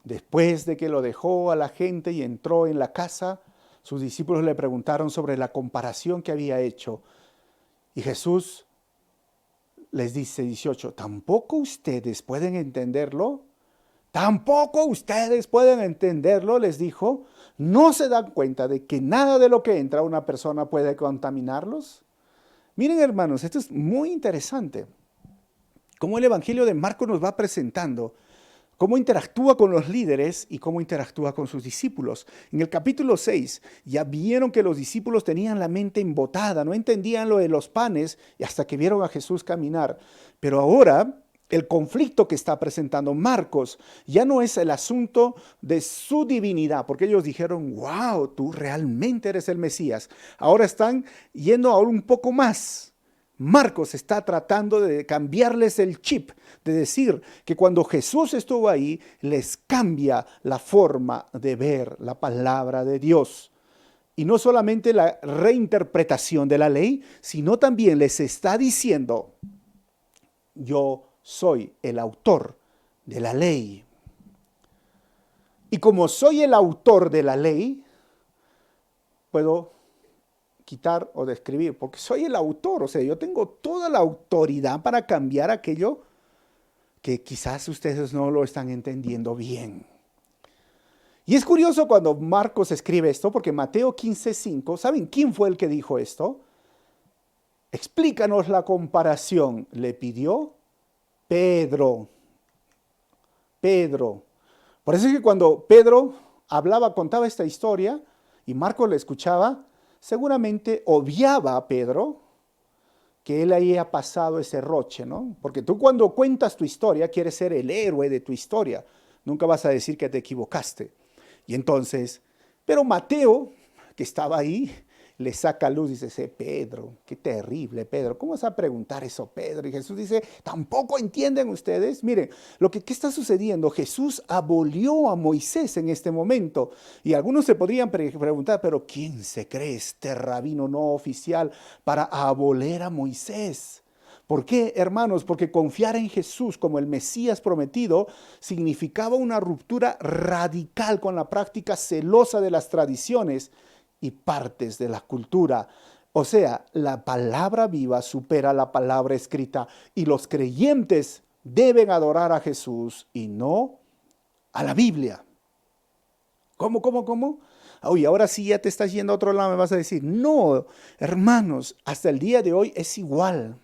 Después de que lo dejó a la gente y entró en la casa, sus discípulos le preguntaron sobre la comparación que había hecho. Y Jesús les dice, 18, ¿tampoco ustedes pueden entenderlo? ¿Tampoco ustedes pueden entenderlo? Les dijo. ¿No se dan cuenta de que nada de lo que entra a una persona puede contaminarlos? Miren, hermanos, esto es muy interesante. Cómo el Evangelio de Marcos nos va presentando cómo interactúa con los líderes y cómo interactúa con sus discípulos. En el capítulo 6 ya vieron que los discípulos tenían la mente embotada, no entendían lo de los panes hasta que vieron a Jesús caminar. Pero ahora el conflicto que está presentando Marcos ya no es el asunto de su divinidad, porque ellos dijeron, wow, tú realmente eres el Mesías. Ahora están yendo aún un poco más. Marcos está tratando de cambiarles el chip, de decir que cuando Jesús estuvo ahí, les cambia la forma de ver la palabra de Dios. Y no solamente la reinterpretación de la ley, sino también les está diciendo, yo soy el autor de la ley. Y como soy el autor de la ley, puedo quitar o describir, porque soy el autor, o sea, yo tengo toda la autoridad para cambiar aquello que quizás ustedes no lo están entendiendo bien. Y es curioso cuando Marcos escribe esto, porque Mateo 15:5, ¿saben quién fue el que dijo esto? Explícanos la comparación, le pidió Pedro. Pedro. Por eso es que cuando Pedro hablaba, contaba esta historia y Marcos le escuchaba, seguramente obviaba a Pedro que él haya pasado ese roche, ¿no? Porque tú cuando cuentas tu historia quieres ser el héroe de tu historia. Nunca vas a decir que te equivocaste. Y entonces, pero Mateo, que estaba ahí, le saca luz y dice, Pedro, qué terrible, Pedro. ¿Cómo vas a preguntar eso, Pedro? Y Jesús dice, ¿tampoco entienden ustedes? Miren, ¿qué está sucediendo? Jesús abolió a Moisés en este momento. Y algunos se podrían preguntar, pero ¿quién se cree este rabino no oficial para abolir a Moisés? ¿Por qué, hermanos? Porque confiar en Jesús como el Mesías prometido significaba una ruptura radical con la práctica celosa de las tradiciones y partes de la cultura. O sea, la palabra viva supera la palabra escrita y los creyentes deben adorar a Jesús y no a la Biblia. ¿Cómo? Oye, ahora sí ya te estás yendo a otro lado, me vas a decir, no, hermanos, hasta el día de hoy es igual.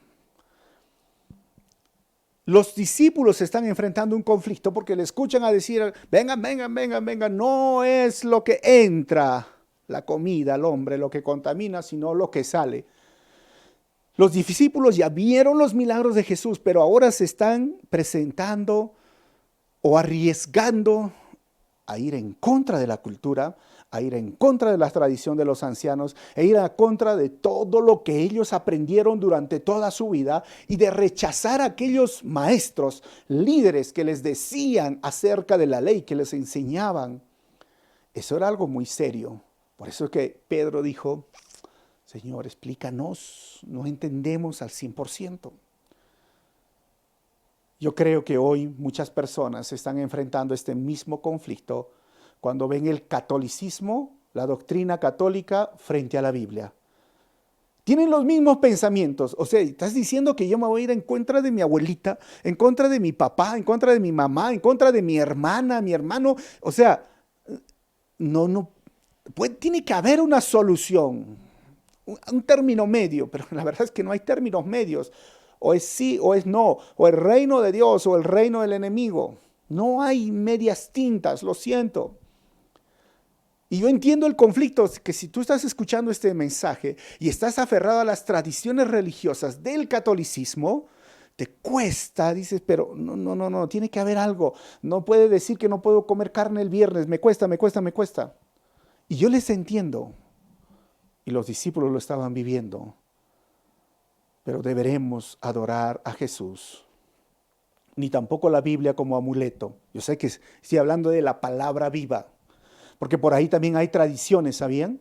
Los discípulos se están enfrentando un conflicto porque le escuchan a decir, vengan, no es lo que entra la comida al hombre lo que contamina, sino lo que sale. Los discípulos ya vieron los milagros de Jesús, pero ahora se están presentando o arriesgando a ir en contra de la cultura, a ir en contra de la tradición de los ancianos, e ir en contra de todo lo que ellos aprendieron durante toda su vida y de rechazar a aquellos maestros, líderes que les decían acerca de la ley, que les enseñaban. Eso era algo muy serio. Por eso es que Pedro dijo, Señor, explícanos, no entendemos al 100%. Yo creo que hoy muchas personas están enfrentando este mismo conflicto cuando ven el catolicismo, la doctrina católica frente a la Biblia. Tienen los mismos pensamientos. O sea, estás diciendo que yo me voy a ir en contra de mi abuelita, en contra de mi papá, en contra de mi mamá, en contra de mi hermana, mi hermano. O sea, no. Tiene que haber una solución, un término medio, pero la verdad es que no hay términos medios. O es sí o es no, o el reino de Dios o el reino del enemigo. No hay medias tintas, lo siento. Y yo entiendo el conflicto, que si tú estás escuchando este mensaje y estás aferrado a las tradiciones religiosas del catolicismo, te cuesta, dices, pero no, tiene que haber algo. No puede decir que no puedo comer carne el viernes, me cuesta. Y yo les entiendo, y los discípulos lo estaban viviendo, pero deberemos adorar a Jesús, ni tampoco la Biblia como amuleto. Yo sé que estoy hablando de la palabra viva, porque por ahí también hay tradiciones, ¿sabían?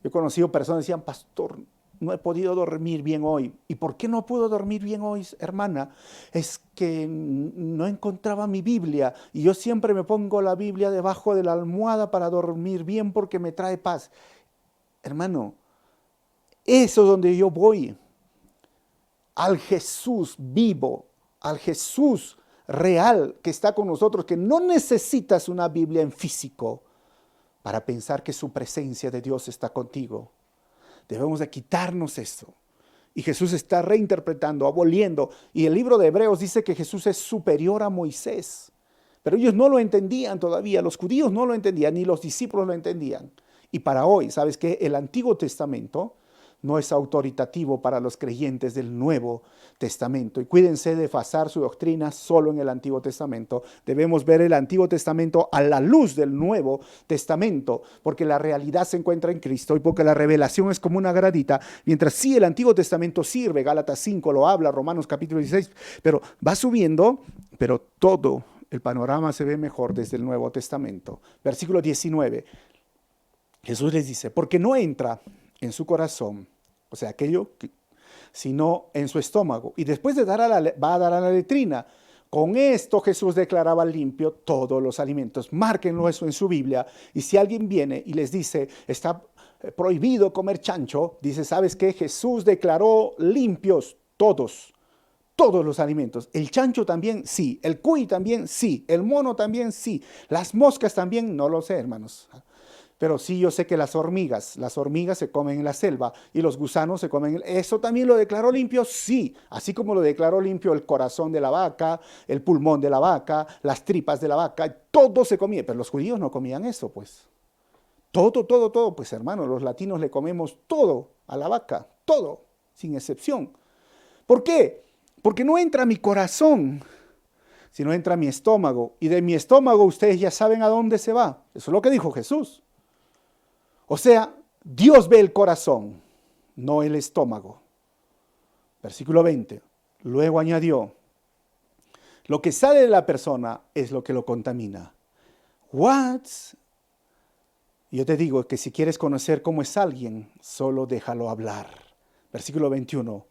Yo he conocido personas que decían, pastor, no he podido dormir bien hoy. ¿Y por qué no puedo dormir bien hoy, hermana? Es que no encontraba mi Biblia y yo siempre me pongo la Biblia debajo de la almohada para dormir bien porque me trae paz. Hermano, eso es donde yo voy. Al Jesús vivo, al Jesús real que está con nosotros, que no necesitas una Biblia en físico para pensar que su presencia de Dios está contigo. Debemos de quitarnos eso. Y Jesús está reinterpretando, aboliendo. Y el libro de Hebreos dice que Jesús es superior a Moisés. Pero ellos no lo entendían todavía. Los judíos no lo entendían, ni los discípulos lo entendían. Y para hoy, ¿sabes qué? El Antiguo Testamento no es autoritativo para los creyentes del Nuevo Testamento. Y cuídense de basar su doctrina solo en el Antiguo Testamento. Debemos ver el Antiguo Testamento a la luz del Nuevo Testamento, porque la realidad se encuentra en Cristo y porque la revelación es como una gradita. Mientras sí el Antiguo Testamento sirve, Gálatas 5 lo habla, Romanos capítulo 16, pero va subiendo, pero todo el panorama se ve mejor desde el Nuevo Testamento. Versículo 19. Jesús les dice, porque no entra en su corazón, o sea, sino en su estómago. Y después de va a dar a la letrina. Con esto Jesús declaraba limpio todos los alimentos. Márquenlo eso en su Biblia. Y si alguien viene y les dice, está prohibido comer chancho, dice, ¿sabes qué? Jesús declaró limpios todos los alimentos. El chancho también, sí. El cuy también, sí. El mono también, sí. Las moscas también, no lo sé, hermanos. Pero sí yo sé que las hormigas se comen en la selva y los gusanos se comen. ¿Eso también lo declaró limpio? Sí, así como lo declaró limpio el corazón de la vaca, el pulmón de la vaca, las tripas de la vaca, todo se comía, pero los judíos no comían eso, pues. Todo, pues hermano, los latinos le comemos todo a la vaca, todo, sin excepción. ¿Por qué? Porque no entra a mi corazón, sino entra a mi estómago. Y de mi estómago ustedes ya saben a dónde se va. Eso es lo que dijo Jesús. O sea, Dios ve el corazón, no el estómago. Versículo 20. Luego añadió, lo que sale de la persona es lo que lo contamina. What? Yo te digo que si quieres conocer cómo es alguien, solo déjalo hablar. Versículo 21.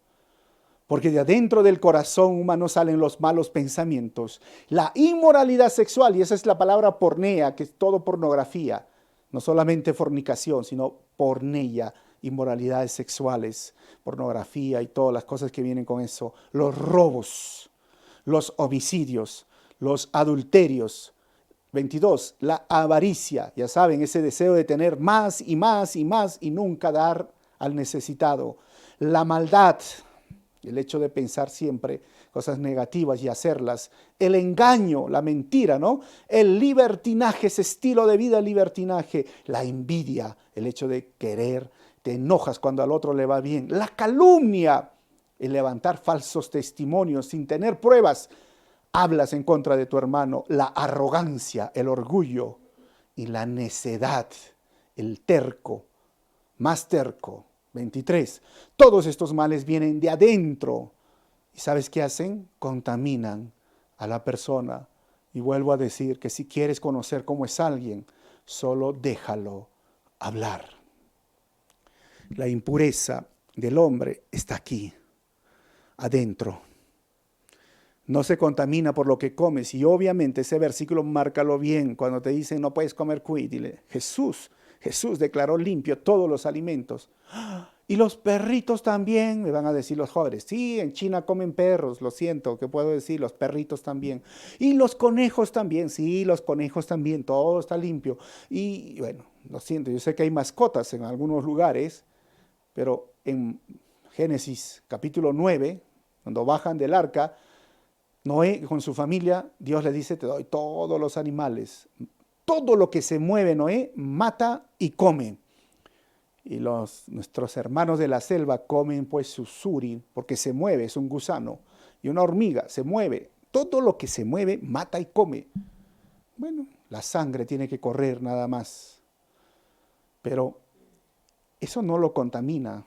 Porque de adentro del corazón humano salen los malos pensamientos, la inmoralidad sexual, y esa es la palabra pornea, que es todo pornografía, no solamente fornicación, sino porneia, inmoralidades sexuales, pornografía y todas las cosas que vienen con eso, los robos, los homicidios, los adulterios. 22, la avaricia, ya saben, ese deseo de tener más y más y más y nunca dar al necesitado. La maldad, el hecho de pensar siempre cosas negativas y hacerlas. El engaño, la mentira, ¿no? El libertinaje, ese estilo de vida libertinaje. La envidia, el hecho de querer, te enojas cuando al otro le va bien. La calumnia, el levantar falsos testimonios sin tener pruebas. Hablas en contra de tu hermano. La arrogancia, el orgullo y la necedad, el terco, más terco. 23. Todos estos males vienen de adentro. ¿Y sabes qué hacen? Contaminan a la persona. Y vuelvo a decir que si quieres conocer cómo es alguien, solo déjalo hablar. La impureza del hombre está aquí, adentro. No se contamina por lo que comes. Y obviamente ese versículo márcalo bien. Cuando te dicen no puedes comer cuy, dile, Jesús declaró limpio todos los alimentos. Y los perritos también, me van a decir los jóvenes. Sí, en China comen perros, lo siento, ¿qué puedo decir? Los perritos también. Y los conejos también, sí, los conejos también, todo está limpio. Y bueno, lo siento, yo sé que hay mascotas en algunos lugares, pero en Génesis capítulo 9, cuando bajan del arca, Noé con su familia, Dios le dice, te doy todos los animales. Todo lo que se mueve, Noé, mata y come. Y nuestros hermanos de la selva comen pues su suri, porque se mueve, es un gusano. Y una hormiga se mueve. Todo lo que se mueve, mata y come. Bueno, la sangre tiene que correr nada más. Pero eso no lo contamina.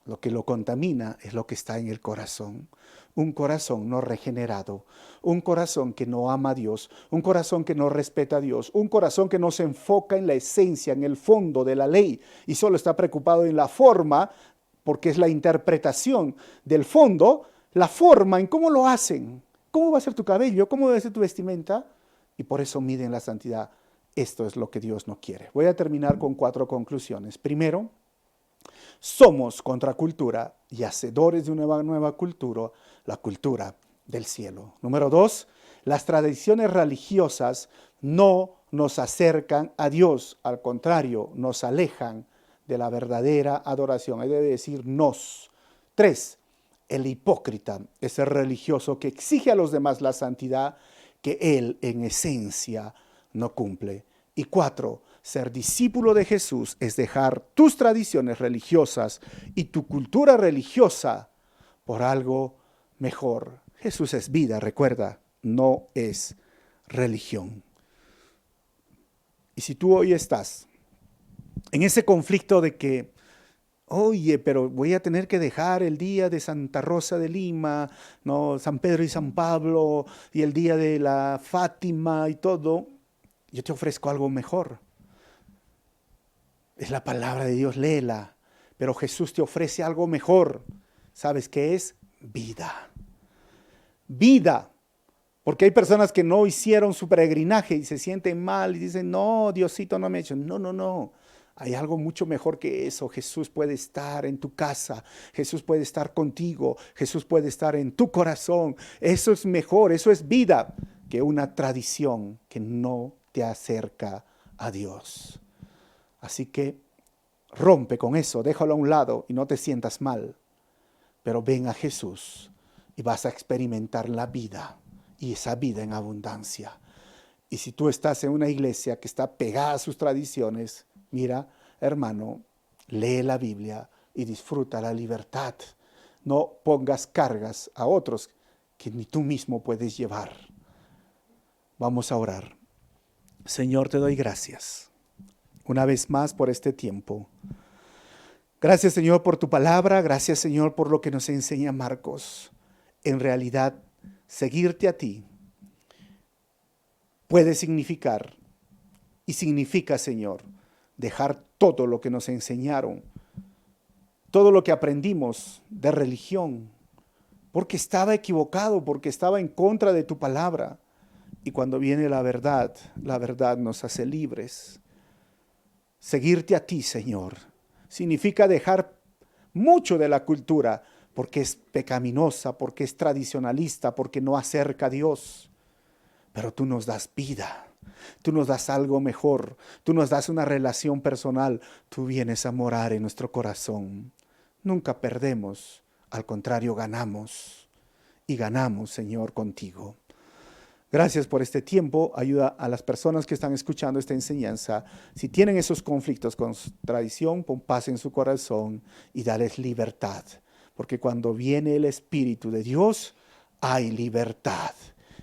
Lo que lo contamina es lo que está en el corazón. Un corazón no regenerado, un corazón que no ama a Dios, un corazón que no respeta a Dios, un corazón que no se enfoca en la esencia, en el fondo de la ley y solo está preocupado en la forma, porque es la interpretación del fondo, la forma en cómo lo hacen, cómo va a ser tu cabello, cómo va a ser tu vestimenta, y por eso miden la santidad. Esto es lo que Dios no quiere. Voy a terminar con 4 conclusiones. Primero, somos contracultura y hacedores de una nueva cultura, la cultura del cielo. Número 2, las tradiciones religiosas no nos acercan a Dios, al contrario, nos alejan de la verdadera adoración. Ahí debe decir nos. 3, el hipócrita es el religioso que exige a los demás la santidad que él en esencia no cumple. Y 4, ser discípulo de Jesús es dejar tus tradiciones religiosas y tu cultura religiosa por algo mejor. Jesús es vida, recuerda, no es religión. Y si tú hoy estás en ese conflicto de que, oye, pero voy a tener que dejar el día de Santa Rosa de Lima, no, San Pedro y San Pablo, y el día de la Fátima y todo, yo te ofrezco algo mejor. Es la palabra de Dios, léela. Pero Jesús te ofrece algo mejor. ¿Sabes qué es? Vida. Vida. Porque hay personas que no hicieron su peregrinaje y se sienten mal y dicen, no, Diosito no me ha hecho. No, no, no. Hay algo mucho mejor que eso. Jesús puede estar en tu casa. Jesús puede estar contigo. Jesús puede estar en tu corazón. Eso es mejor, eso es vida que una tradición que no te acerca a Dios. Así que rompe con eso, déjalo a un lado y no te sientas mal. Pero ven a Jesús y vas a experimentar la vida, y esa vida en abundancia. Y si tú estás en una iglesia que está pegada a sus tradiciones, mira, hermano, lee la Biblia y disfruta la libertad. No pongas cargas a otros que ni tú mismo puedes llevar. Vamos a orar. Señor, te doy gracias una vez más por este tiempo. Gracias, Señor, por tu palabra. Gracias, Señor, por lo que nos enseña Marcos. En realidad, seguirte a ti puede significar, y significa, Señor, dejar todo lo que nos enseñaron, todo lo que aprendimos de religión, porque estaba equivocado, porque estaba en contra de tu palabra. Y cuando viene la verdad nos hace libres. Seguirte a ti, Señor, significa dejar mucho de la cultura, porque es pecaminosa, porque es tradicionalista, porque no acerca a Dios. Pero tú nos das vida, tú nos das algo mejor, tú nos das una relación personal, tú vienes a morar en nuestro corazón. Nunca perdemos, al contrario ganamos, y ganamos, Señor, contigo. Gracias por este tiempo. Ayuda a las personas que están escuchando esta enseñanza. Si tienen esos conflictos con su tradición, pon paz en su corazón y dales libertad. Porque cuando viene el Espíritu de Dios, hay libertad.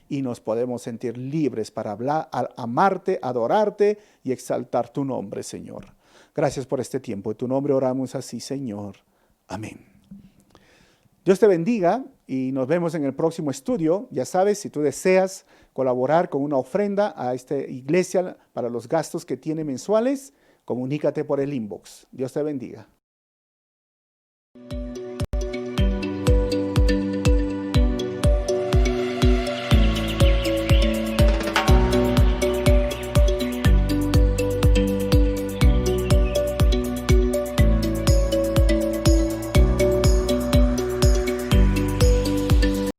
Y nos podemos sentir libres para hablar, amarte, adorarte y exaltar tu nombre, Señor. Gracias por este tiempo. En tu nombre oramos así, Señor. Amén. Dios te bendiga y nos vemos en el próximo estudio. Ya sabes, si tú deseas colaborar con una ofrenda a esta iglesia para los gastos que tiene mensuales, comunícate por el inbox. Dios te bendiga.